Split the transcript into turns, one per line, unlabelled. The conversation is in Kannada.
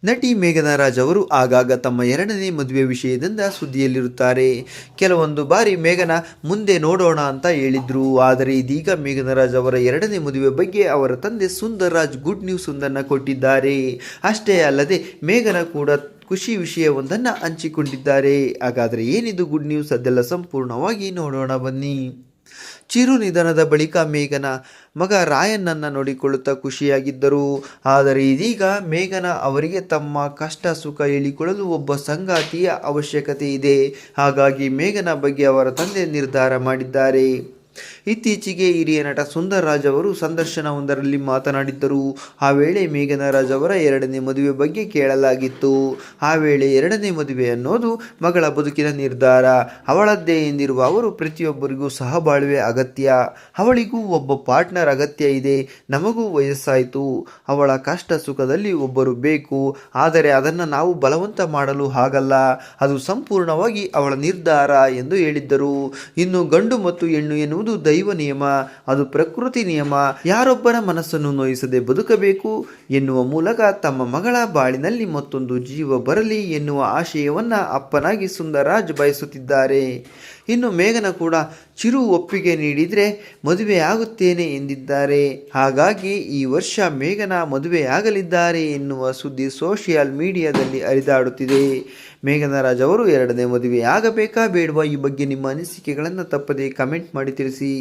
ನಟಿ ಮೇಘನಾ ರಾಜ್ ಅವರು ಆಗಾಗ ತಮ್ಮ ಎರಡನೇ ಮದುವೆ ವಿಷಯದಿಂದ ಸುದ್ದಿಯಲ್ಲಿರುತ್ತಾರೆ. ಕೆಲವೊಂದು ಬಾರಿ ಮೇಘನಾ ಮುಂದೆ ನೋಡೋಣ ಅಂತ ಹೇಳಿದ್ರು. ಆದರೆ ಇದೀಗ ಮೇಘನಾ ರಾಜ್ ಅವರ ಎರಡನೇ ಮದುವೆ ಬಗ್ಗೆ ಅವರ ತಂದೆ ಸುಂದರ್ ರಾಜ್ ಗುಡ್ ನ್ಯೂಸ್ ಒಂದನ್ನು ಕೊಟ್ಟಿದ್ದಾರೆ. ಅಷ್ಟೇ ಅಲ್ಲದೆ ಮೇಘನಾ ಕೂಡ ಖುಷಿ ವಿಷಯವೊಂದನ್ನು ಹಂಚಿಕೊಂಡಿದ್ದಾರೆ. ಹಾಗಾದರೆ ಏನಿದು ಗುಡ್ ನ್ಯೂಸ್, ಅದೆಲ್ಲ ಸಂಪೂರ್ಣವಾಗಿ ನೋಡೋಣ ಬನ್ನಿ. ಚಿರು ನಿಧನದ ಬಳಿಕ ಮೇಘನಾ ಮಗ ರಾಯನ್ನನ್ನು ನೋಡಿಕೊಳ್ಳುತ್ತಾ ಖುಷಿಯಾಗಿದ್ದರು. ಆದರೆ ಇದೀಗ ಮೇಘನಾ ಅವರಿಗೆ ತಮ್ಮ ಕಷ್ಟ ಸುಖ ಹೇಳಿಕೊಳ್ಳಲು ಒಬ್ಬ ಸಂಗಾತಿಯ ಅವಶ್ಯಕತೆ ಇದೆ. ಹಾಗಾಗಿ ಮೇಘನಾ ಬಗ್ಗೆ ಅವರ ತಂದೆ ನಿರ್ಧಾರ ಮಾಡಿದ್ದಾರೆ. ಇತ್ತೀಚೆಗೆ ಹಿರಿಯ ನಟ ಸುಂದರ್ ರಾಜ್ ಅವರು ಸಂದರ್ಶನವೊಂದರಲ್ಲಿ ಮಾತನಾಡಿದ್ದರು. ಆ ವೇಳೆ ಮೇಘನಾ ರಾಜ್ ಅವರ ಎರಡನೇ ಮದುವೆ ಬಗ್ಗೆ ಕೇಳಲಾಗಿತ್ತು. ಆ ವೇಳೆ ಎರಡನೇ ಮದುವೆ ಅನ್ನೋದು ಮಗಳ ಬದುಕಿನ ನಿರ್ಧಾರ. ಅವಳದ್ದೇ ಎಂದಿರುವ ಅವರು, ಪ್ರತಿಯೊಬ್ಬರಿಗೂ ಸಹಬಾಳ್ವೆ ಅಗತ್ಯ, ಅವಳಿಗೂ ಒಬ್ಬ ಪಾರ್ಟ್ನರ್ ಅಗತ್ಯ ಇದೆ, ನಮಗೂ ವಯಸ್ಸಾಯಿತು, ಅವಳ ಕಷ್ಟ ಸುಖದಲ್ಲಿ ಒಬ್ಬರು ಬೇಕು, ಆದರೆ ಅದನ್ನು ನಾವು ಬಲವಂತ ಮಾಡಲು ಆಗಲ್ಲ, ಅದು ಸಂಪೂರ್ಣವಾಗಿ ಅವಳ ನಿರ್ಧಾರ ಎಂದು ಹೇಳಿದ್ದರು. ಇನ್ನು ಗಂಡು ಮತ್ತು ಹೆಣ್ಣು ಎನ್ನುವುದು ದೈವ ನಿಯಮ, ಅದು ಪ್ರಕೃತಿ ನಿಯಮ, ಯಾರೊಬ್ಬರ ಮನಸ್ಸನ್ನು ನೋಯಿಸದೆ ಬದುಕಬೇಕು ಎನ್ನುವ ಮೂಲಕ ತಮ್ಮ ಮಗಳ ಬಾಳಿನಲ್ಲಿ ಮತ್ತೊಂದು ಜೀವ ಬರಲಿ ಎನ್ನುವ ಆಶಯವನ್ನ ಅಪ್ಪನಾಗಿ ಸುಂದರ್ ರಾಜ್ ಬಯಸುತ್ತಿದ್ದಾರೆ. ಇನ್ನು ಮೇಘನಾ ಕೂಡ ಚಿರು ಒಪ್ಪಿಗೆ ನೀಡಿದರೆ ಮದುವೆ ಆಗುತ್ತೇನೆ ಎಂದಿದ್ದಾರೆ. ಹಾಗಾಗಿ ಈ ವರ್ಷ ಮೇಘನಾ ಮದುವೆಯಾಗಲಿದ್ದಾರೆ ಎನ್ನುವ ಸುದ್ದಿ ಸೋಷಿಯಲ್ ಮೀಡಿಯಾದಲ್ಲಿ ಹರಿದಾಡುತ್ತಿದೆ. ಮೇಘನಾ ರಾಜ್ ಅವರು ಎರಡನೇ ಮದುವೆ ಆಗಬೇಕಾ ಬೇಡವಾ, ಈ ಬಗ್ಗೆ ನಿಮ್ಮ ಅನಿಸಿಕೆಗಳನ್ನು ತಪ್ಪದೇ ಕಮೆಂಟ್ ಮಾಡಿ ತಿಳಿಸಿ.